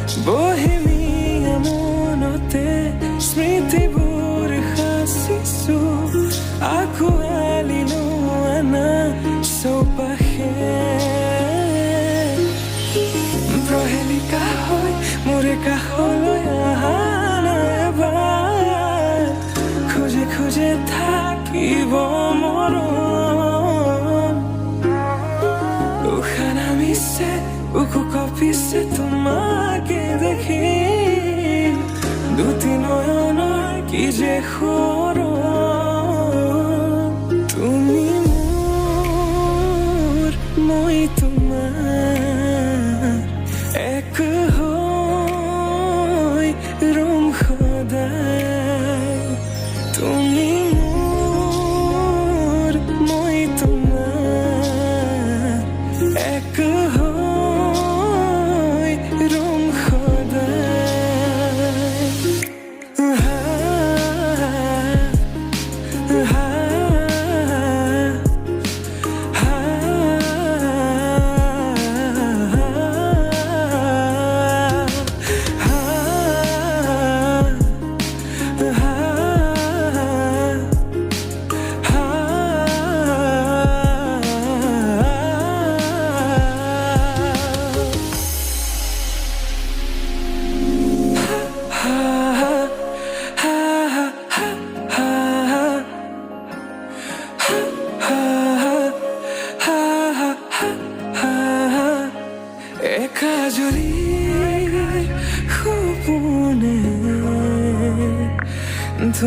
Bohemia monote smritiবোৰ সাঁচিছো আকুৱালিলো আনা চৌপাশে প্ৰহেলিকা হৈ মোৰে কাষলৈ আহা এবাৰ খোজে খোজে থাকিব মৰম উশাহ নামিছে বুকু কঁপিছে তোমাকে দেখি দুটি নয়নৰ কি যে সৰম তুমি মোৰ মই তোমাৰ এক হৈ ৰম সদায় তুমি মোৰ মই তোমাৰ এক হৈ ৰম সদায় ha